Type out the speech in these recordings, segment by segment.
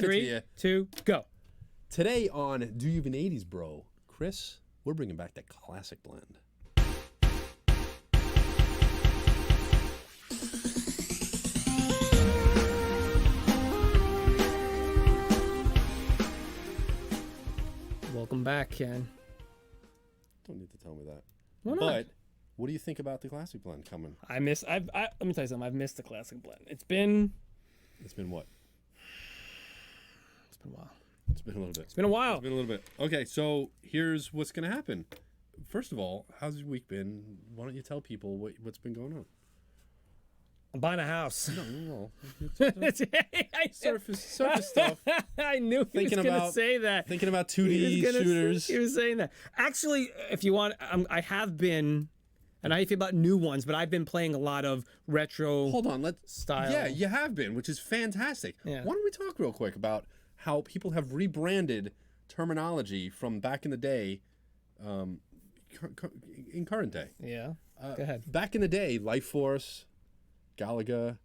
3, 2, go. Today on Do You Even 80s, Bro? Chris, we're bringing back that classic blend. Welcome back, Ken. Don't need to tell me that. Why not? But what do you think about the classic blend coming? Let me tell you something. I've missed the classic blend. It's been what? It's been a while. It's been a little bit. It's been a while. It's been a little bit. Okay, so here's what's going to happen. First of all, how's your week been? Why don't you tell people what's been going on? I'm buying a house. No. Surface stuff. I knew he was going to say that. Thinking about 2D shooters. He was saying that. Actually, if you want, I have been, and I feel about new ones, but I've been playing a lot of retro. Hold on, style. Yeah, you have been, which is fantastic. Yeah. Why don't we talk real quick about how people have rebranded terminology from back in the day, in current day. Yeah. Go ahead. Back in the day, Life Force, Galaga,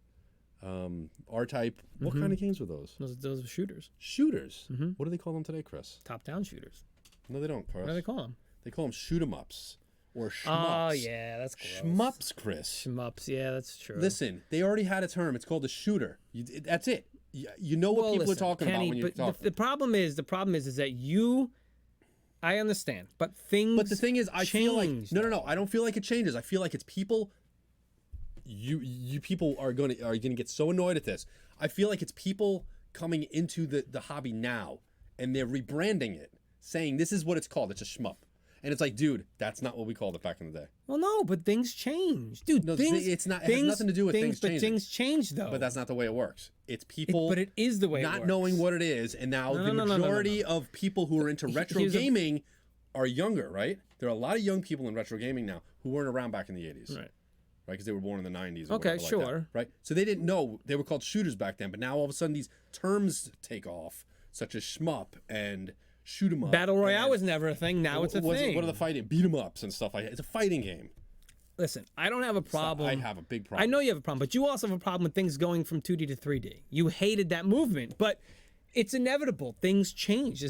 R-Type. What kind of games were those? Those are shooters. Shooters. What do they call them today, Chris? Top-down shooters. No, they don't, Chris. What do they call them? They call them shoot-em-ups or shmups. Oh, yeah, that's gross. Shmups, Chris. Shmups, yeah, that's true. Listen, they already had a term. It's called a shooter. That's it. You know what people are talking Kenny, about when you talk. The problem is that you. I understand, but things. But the thing is, I feel like no. I don't feel like it changes. I feel like it's people. You people are gonna get so annoyed at this. I feel like it's people coming into the hobby now, and they're rebranding it, saying this is what it's called. It's a shmup. And it's like, dude, that's not what we called it back in the day. Well, no, but things change, dude. No, it's not. It has nothing to do with things changing. But things change, though. But that's not the way it works. It's people. But it is the way it not works. knowing what it is, and now the majority of people who are into retro gaming are younger, right? There are a lot of young people in retro gaming now who weren't around back in the 80s, right? Because they were born in the 90s. Okay, like sure. that, right? So they didn't know they were called shooters back then, but now all of a sudden these terms take off, such as shmup and shoot 'em up. Battle Royale was never a thing. Now it's a thing. What are the fighting? Beat 'em ups and stuff like that. It's a fighting game. Listen, I don't have a problem. I have a big problem. I know you have a problem, but you also have a problem with things going from 2D to 3D. You hated that movement, but it's inevitable. Things change.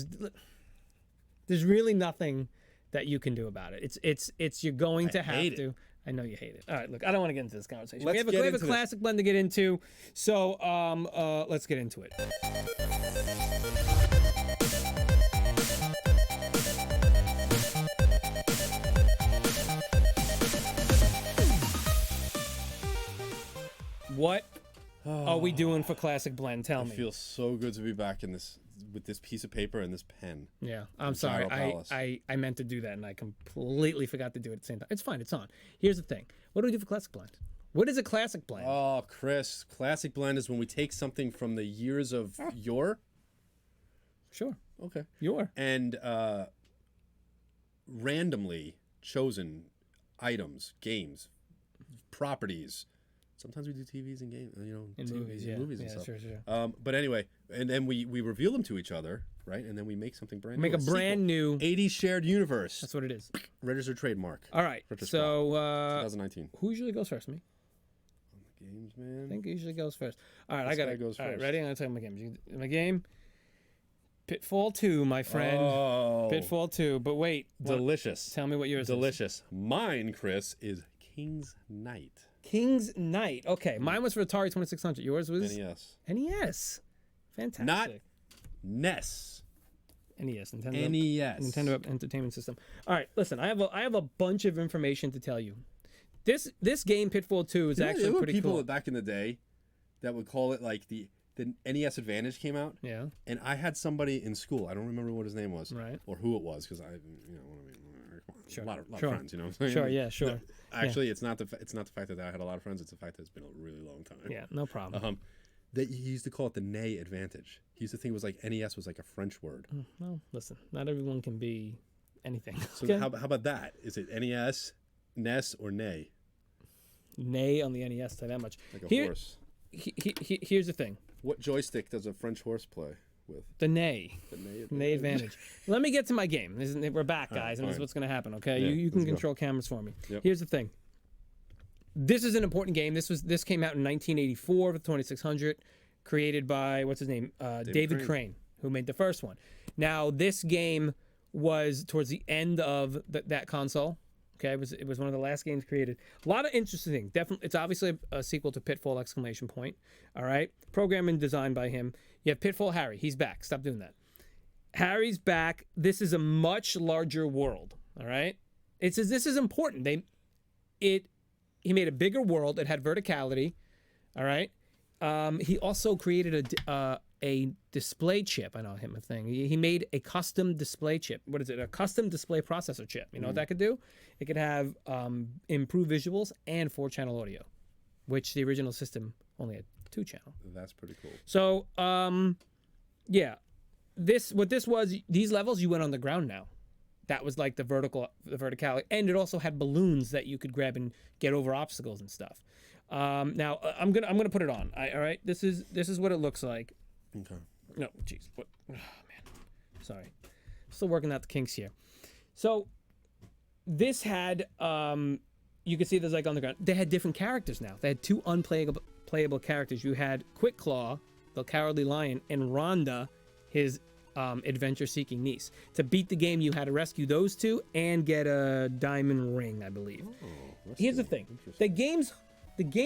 There's really nothing that you can do about it. It's you're going to have to. I know you hate it. All right, look, I don't want to get into this conversation. We have a classic blend to get into, so let's get into it. What are we doing for classic blend? Tell me. It feels so good to be back in this with this piece of paper and this pen. Yeah, I'm sorry. I meant to do that and I completely forgot to do it at the same time. It's fine. It's on. Here's the thing. What do we do for classic blend? What is a classic blend? Oh, Chris, classic blend is when we take something from the years of yore. Sure. Okay. Yore. And randomly chosen items, games, properties. Sometimes we do TVs and games, movies and stuff. Sure. But anyway, and then we reveal them to each other, right? And then we make something brand new. Make a brand new 80s shared universe. That's what it is. Registered trademark. All right. So 2019. Who usually goes first? Me. Games, man. I think it usually goes first. All right, I got it. Goes All first. right, ready? I'm gonna tell you my games. My game. Pitfall 2, my friend. Oh. Pitfall 2. But wait. Delicious. Tell me what yours is. Delicious. Mine, Chris, is King's Knight. King's Knight. Okay, mine was for Atari 2600. Yours was NES. NES. Fantastic. Not NES. NES. Nintendo Entertainment System. All right, listen. I have a bunch of information to tell you. This game Pitfall 2 is actually there were pretty people cool. back in the day that would call it like the NES Advantage came out. Yeah. And I had somebody in school. I don't remember what his name was. Right. Or who it was because Sure. a lot of friends, you know what I'm saying? Sure, yeah, sure. No, actually, it's not the fact that I had a lot of friends. It's the fact that it's been a really long time. Yeah, no problem. That he used to call it the NES Advantage. He used to think it was like NES was like a French word. Well, listen, not everyone can be anything. So okay? how about that? Is it NES, NES, or NES? Nay on the NES, tell that much. Like a horse. Here's the thing. What joystick does a French horse play with? The Nay. The NES Nay Advantage. Let me get to my game. We're back, guys, and this is what's going to happen, okay? Yeah, you can control cameras for me. Yep. Here's the thing. This is an important game. This came out in 1984 with 2600. created by what's his name, David Crane, who made the first one. Now this game was towards the end of that console. Okay, it was one of the last games created. A lot of interesting things. Definitely, it's obviously a sequel to Pitfall! Exclamation point. All right, programmed and designed by him. You have Pitfall Harry. He's back. Stop doing that. Harry's back. This is a much larger world. All right, this is important. He made a bigger world. It had verticality. All right. He also created a display chip. I know him a thing. He made a custom display chip. What is it? A custom display processor chip. You know what that could do? It could have improved visuals and 4-channel audio, which the original system only had 2-channel. That's pretty cool. So, yeah, these levels you went on the ground now. That was like the verticality, and it also had balloons that you could grab and get over obstacles and stuff. Now I'm gonna put it on. All right, this is what it looks like. Okay. No, jeez, what? Oh, man, sorry, still working out the kinks here. So this had you can see there's like on the ground. They had different characters now. They had 2 playable characters. You had Quick Claw, the Cowardly Lion, and Rhonda, his adventure-seeking niece. To beat the game, you had to rescue those 2 and get a diamond ring, I believe. Oh, here's the thing: the game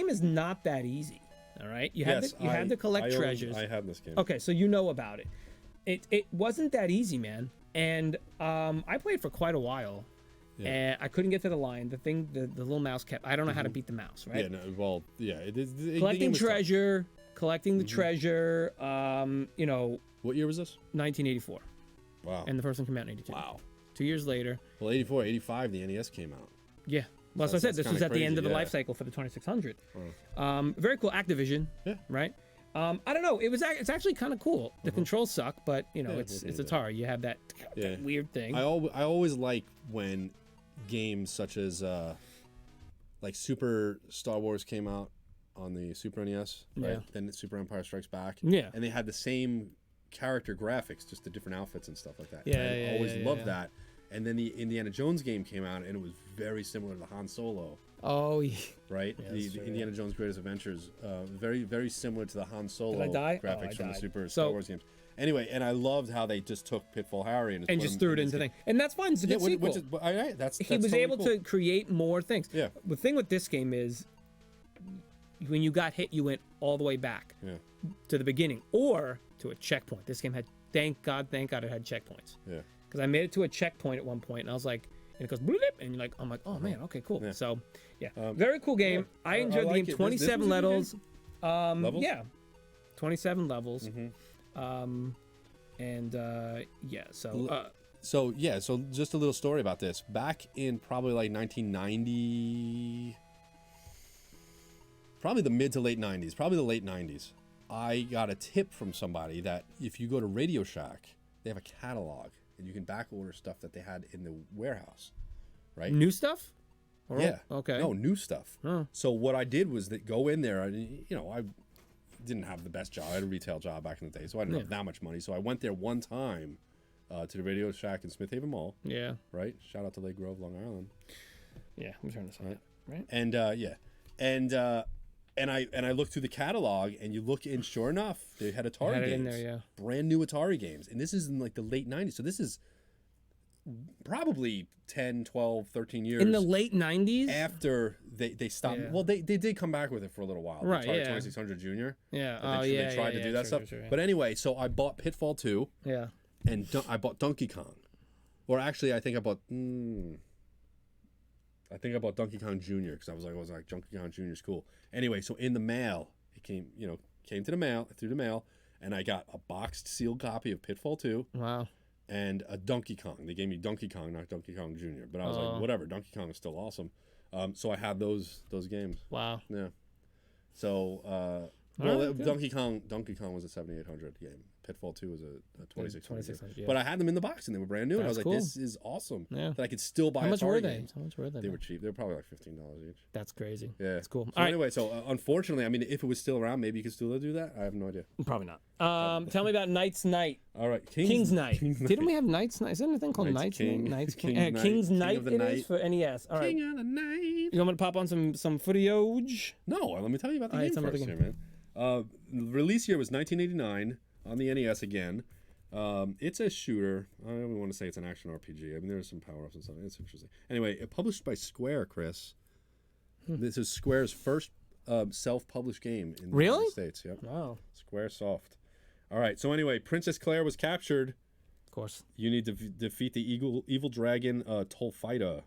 is not that easy. All right, you had to collect treasures. I had this game. Okay, so you know about it. It wasn't that easy, man. And I played for quite a while, and I couldn't get to the lion. The little mouse kept. I don't know how to beat the mouse, right? Yeah, no, well, yeah. Collecting treasure, collecting the treasure. You know. What year was this? 1984. Wow. And the first one came out in 82. Wow. 2 years later. Well, 84, 85, the NES came out. Yeah. Well, so I said this was at the end of the life cycle for the 2600. Very cool. Activision. Yeah. Right. I don't know. It's actually kind of cool. The controls suck, but you know it's Atari. You have that weird thing. I always like when games such as like Super Star Wars came out on the Super NES. Right. Yeah. Then Super Empire Strikes Back. Yeah. And they had the same character graphics, just the different outfits and stuff like that. Yeah. I always loved that. And then the Indiana Jones game came out, and it was very similar to the Han Solo. Oh, yeah. Right? Yeah, the Indiana Jones Greatest Adventures. Very, very similar to the Han Solo graphics from the Super Star Wars games. Anyway, and I loved how they just took Pitfall Harry and just threw it into the thing. And that's fine. It's a good sequel. That's he was totally able to create more things. Yeah. The thing with this game is when you got hit, you went all the way back to the beginning or to a checkpoint. This game had, thank God it had checkpoints. Yeah. Because I made it to a checkpoint at one point, and I was like, and it goes, bloop, and you're like, I'm like, oh man, okay, cool. Yeah. So, yeah, very cool game. Yeah. I enjoyed the game. 27 levels. Levels. Yeah, 27 levels. And yeah, so just a little story about this. Back in probably like 1990, probably the mid to late 90s, probably the late 90s, I got a tip from somebody that if you go to Radio Shack, they have a catalog. And you can back order stuff that they had in the warehouse, right? New stuff? Yeah. Okay. No, new stuff. Huh. So what I did was that go in there. I didn't have the best job. I had a retail job back in the day, so I didn't have that much money. So I went there one time to the Radio Shack in Smith Haven Mall. Yeah. Right? Shout out to Lake Grove, Long Island. Yeah, I'm trying to say that. Right? And And I looked through the catalog, and you look in, sure enough, they had Atari games. In there, yeah. Brand new Atari games. And this is in like the late 90s. So this is probably 10, 12, 13 years. In the late 90s? After they stopped. Yeah. Well, they did come back with it for a little while. Right, Atari 2600 Junior. Yeah. They tried to do that stuff. Sure, yeah. But anyway, so I bought Pitfall 2. Yeah. And I bought Donkey Kong. Or actually, I think I bought... Donkey Kong Jr. because I was like, Donkey Kong Jr. is cool. Anyway, so in the mail, it came to the mail, through the mail, and I got a boxed sealed copy of Pitfall 2. Wow. And a Donkey Kong. They gave me Donkey Kong, not Donkey Kong Jr. But I was like, whatever, Donkey Kong is still awesome. So I had those games. Wow. Yeah. So, Donkey Kong was a 7800 game. Pitfall 2 was a 2600. Yeah. But I had them in the box and they were brand new. And I was like, this is awesome. Yeah. That I could still buy. How much were they? Games. How much were they? They were cheap. They were probably like $15 each. That's crazy. Yeah. That's cool. So anyway, unfortunately, I mean, if it was still around, maybe you could still do that. I have no idea. Probably not. Tell me about Knight's Night. All right. King's Night. Didn't we have Knight's Night? Is there anything called Knight's Night? Knight's King. King's Night it is for NES. All right. King of the Night. You want me to pop on some footage? No, let me tell you about the game first here, man. Release year was 1989 on the NES again. It's a shooter. I don't even want to say it's an action RPG. I mean, there's some power-ups and stuff. It's interesting. Anyway, published by Square, Chris. This is Square's first self-published game in the United States. Yep. Wow. Square Soft. All right. So anyway, Princess Claire was captured. Of course. You need to defeat the evil dragon Tolfida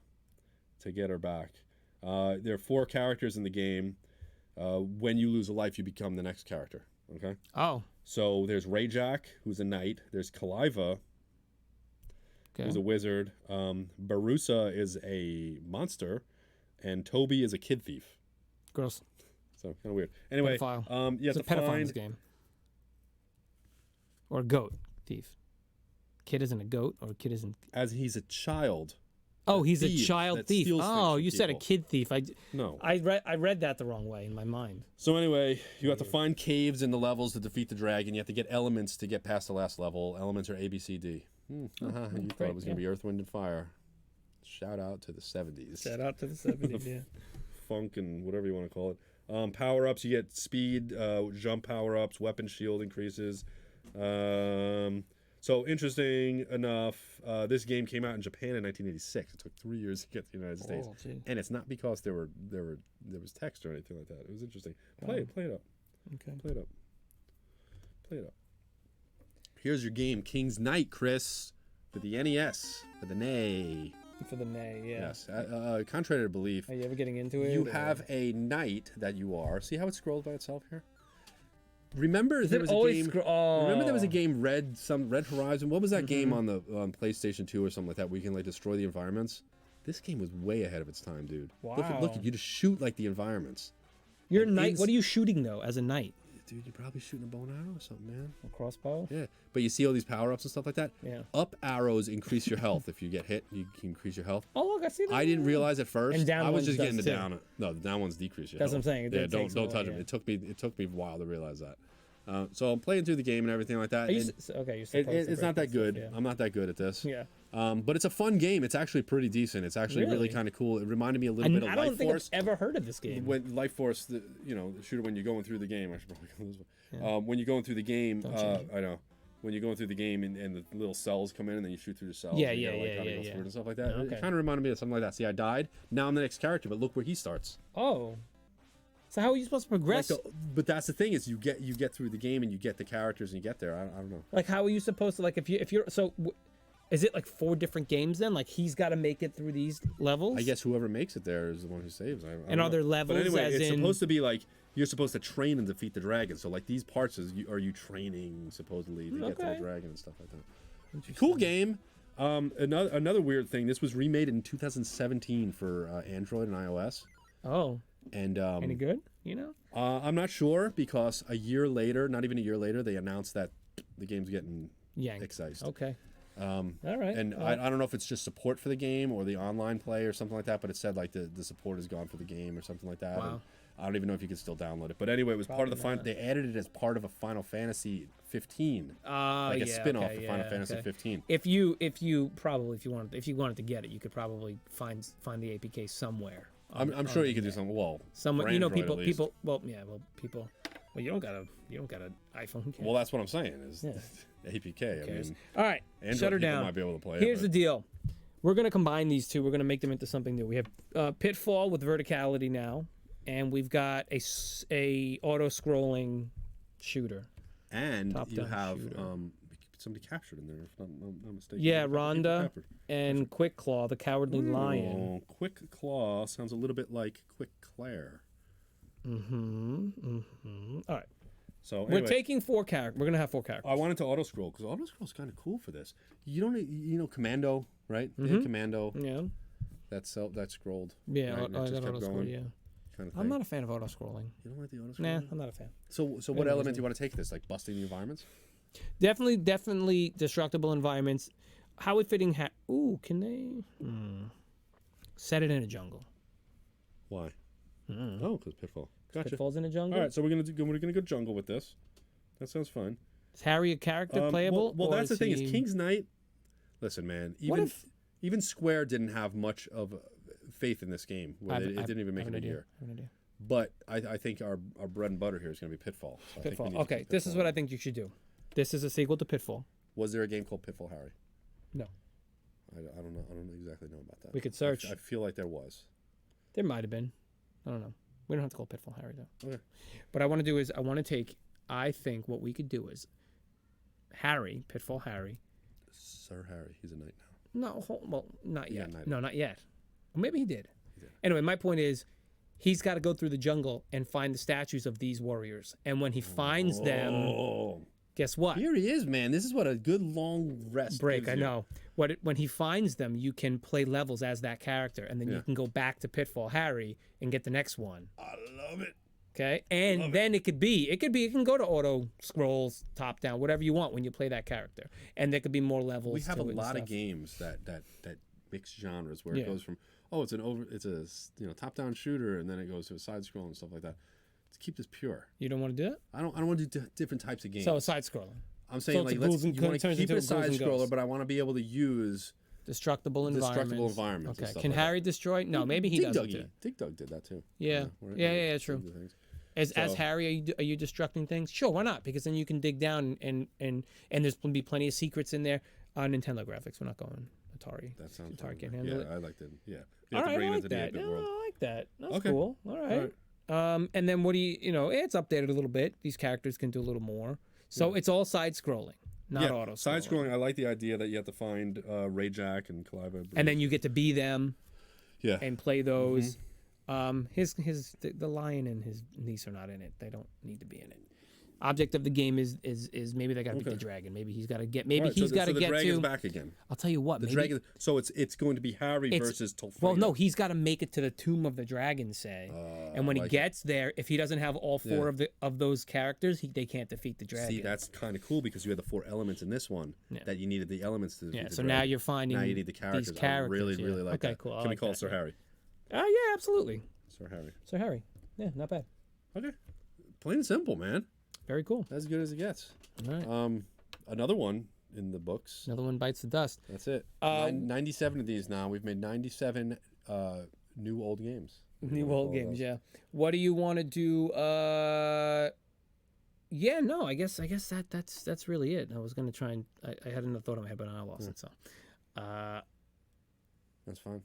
to get her back. There are 4 characters in the game. When you lose a life, you become the next character. Okay. Oh. So there's Rayjack, who's a knight. There's Kaliva, who's a wizard. Barusa is a monster, and Toby is a kid thief. Gross. So kind of weird. Anyway, you have to pedophile find in this game. Or a goat thief. Kid isn't a goat, or a kid isn't. As he's a child. Oh, he's a child thief. Oh, you said a people. kid thief. No. I read that the wrong way in my mind. So anyway, you have to find caves in the levels to defeat the dragon. You have to get elements to get past the last level. Elements are A, B, C, D. You thought it was going to be Earth, Wind, and Fire. Shout out to the 70s. Shout out to the 70s, yeah. Funk and whatever you want to call it. Power-ups, you get speed, jump power-ups, weapon shield increases. So interesting enough, this game came out in Japan in 1986. It took 3 years to get to the United States, and it's not because there was text or anything like that. It was interesting. Play it up. Okay. Play it up. Here's your game, King's Knight, Chris, for the NES, for the NES. For the NES, yeah. Yes. Contrary to belief, are you ever getting into it? You have a knight that you are. See how it scrolls by itself here? Remember there was a game. Remember there was a game, Red Horizon. What was that game on the PlayStation 2 or something like that, where you can like destroy the environments? This game was way ahead of its time, dude. Wow. Look at you just shoot like the environments. You're a knight. What are you shooting though, as a knight? Dude, you're probably shooting a bow and arrow or something, man. A crossbow? Yeah, but you see all these power-ups and stuff like that? Yeah. Up arrows increase your health. If you get hit, you can increase your health. Oh, look, I see that. I didn't realize at first. And down I was ones just getting the does, down. No, the down ones decrease your That's health. what I'm saying. Yeah, don't touch them. It took me a while to realize that. So I'm playing through the game and everything like that. Okay, you're supposed it's not that good. Stuff, yeah. I'm not that good at this. Yeah. But it's a fun game. It's actually pretty decent. It's actually really kind of cool. It reminded me a little bit of Life Force. I don't think I've ever heard of this game. When Life Force, the shooter when you're going through the game. I should probably go this way. Yeah. When you're going through the game, I know. When you're going through the game and the little cells come in and then you shoot through the cells. Yeah. And stuff like that. Okay. It kind of reminded me of something like that. See, I died. Now I'm the next character, but look where he starts. Oh. So how are you supposed to progress? But that's the thing is you get through the game and you get the characters and you get there. I don't know. Like how are you supposed to if you're so is it like 4 different games then? Like he's got to make it through these levels? I guess whoever makes it there is the one who saves. And are there levels? But anyway, it's supposed to be like you're supposed to train and defeat the dragon. So like these parts are you training supposedly to get to the dragon and stuff like that. Cool game. Another weird thing. This was remade in 2017 for Android and iOS. Oh. And any good? I'm not sure because a year later, not even a year later, they announced that the game's getting excised. Okay. All right. And I don't know if it's just support for the game or the online play or something like that, but it said like the support is gone for the game or something like that. Wow. And I don't even know if you can still download it. But anyway, it was part of the final. They added it as part of a Final Fantasy 15. Like a spin-off of Final Fantasy 15. If you wanted to get it, you could probably find the APK somewhere. I'm sure you could do something. Well, someone people. Well, you don't got an iPhone. Well, that's what I'm saying is APK. I mean, all right, Android shut her people down. might be able to play Here's the deal. We're gonna combine these two. We're gonna make them into something new. We have Pitfall with verticality now, and we've got a auto-scrolling shooter. And you have somebody captured in there, if not mistaken. Yeah, Rhonda and Quick Claw, the Cowardly Lion. Quick Claw sounds a little bit like Quick Claire. All right. So anyway, we're taking 4 characters. We're gonna have 4 characters. I wanted to auto scroll because auto scroll is kind of cool for this. You don't, Commando, right? Commando. Yeah. That scrolled. Yeah, right? that auto scroll. Yeah. Kind of I'm not a fan of auto scrolling. You don't like the auto scrolling? Nah, I'm not a fan. So what element do you want to take this? Like busting the environments? Definitely destructible environments. How would fitting? Can they set it in a jungle? Why? Oh, because Pitfall. Gotcha. Pitfall's in a jungle. All right, so we're gonna go jungle with this. That sounds fun. Is Harry a character playable? Well, that's the thing. Is King's Knight? Listen, man. Even Square didn't have much of faith in this game. It didn't even make it a year. But I think our bread and butter here is going to be Pitfall. So I think we Pitfall. need to Okay, keep this is Pitfall. what I think you should do. This is a sequel to Pitfall. Was there a game called Pitfall, Harry? No. I don't know. I don't exactly know about that. We could search. I feel like there was. There might have been. I don't know. We don't have to call Pitfall Harry, though. Okay. What I want to do is I think what we could do is Harry, Pitfall Harry. Sir Harry, he's a knight now. No, well, not yet. knighted. No, not yet. Well, maybe he did. He did. Anyway, my point is he's got to go through the jungle and find the statues of these warriors. And when he finds them, Oh, guess what? here he is, man. This is what a good long rest Break, gives I you. know. When he finds them, you can play levels as that character, and then you can go back to Pitfall Harry and get the next one. I love it. Okay, and then it can go to auto scrolls, top down, whatever you want when you play that character, and there could be more levels. We have to a it and lot of stuff. games that mix genres where Yeah. it goes from it's a top down shooter and then it goes to a side scroll and stuff like that. Let's keep this pure. You don't want to do it, I don't want to do different types of games. so side scrolling, I'm saying it's like a let's ghouls and- you want to turns keep into it a a ghouls side and scroller, ghosts. but I want to be able to use destructible environments. environments and Okay, stuff can like that. Harry destroy? No, maybe he Dig doesn't. Duggy. do it. Dig Dug did that too. Yeah, right? yeah, true. Some of the things. As So- Harry, are you destructing things? Sure, why not? Because then you can dig down and there's going to be plenty of secrets in there. Nintendo graphics, we're not going Atari. That sounds Atari fun. can't handle Yeah, it. I liked it. Yeah. You All have to right, bring I it like into the that. 8-bit No, world. I like that. That's Okay. cool. All right. And then what do it's updated a little bit. These characters can do a little more. So it's all side scrolling, not auto Side scrolling. I like the idea that you have to find Ray Jack and Clive. And then you get to be them yeah. and play those. The lion and his niece are not in it. They don't need to be in it. Object of the game is maybe they got to beat the dragon. Maybe he's got to get. Maybe All right, he's got to the get dragon's to. back again. I'll tell you what. The Maybe dragon. So it's going to be Harry versus Tolfreda. well, no, he's got to make it to the tomb of the dragon. Say, and when he gets there, if he doesn't have all four of those characters, they can't defeat the dragon. See, that's kind of cool because you had the 4 elements in this one that you needed the elements to. yeah. defeat the So dragon. now you're finding Now you need the characters. these characters. I really like okay, that. cool. I Can we like call that, Sir Harry? Yeah, absolutely. Sir Harry. Sir Harry. Yeah, not bad. Okay. Plain and simple, man. Very cool. As good as it gets. All right. Another one in the books. Another one bites the dust. That's it. 97 of these now. We've made 97 new old games. New old games, yeah. What do you want to do? Yeah, no, I guess that's really it. I was gonna try and I had another thought in my head, but I lost it. So, That's fine.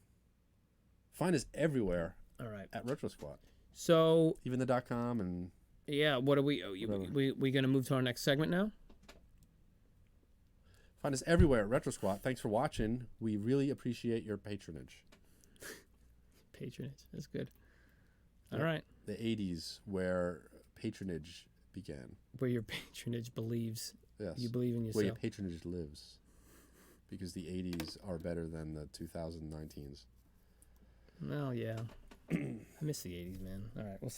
Find us everywhere all right. at Retro Squad. So Even the .com and yeah, what are we gonna move to our next segment now? find us everywhere at Retro Squad. Thanks for watching. We really appreciate your patronage. Patronage, that's good. All right, The 80s where patronage began. where your patronage believes Yes. you believe in Where your yourself. patronage lives. Because the 80s are better than the 2019s. Well, yeah. I miss the '80s, man. All right, we'll see.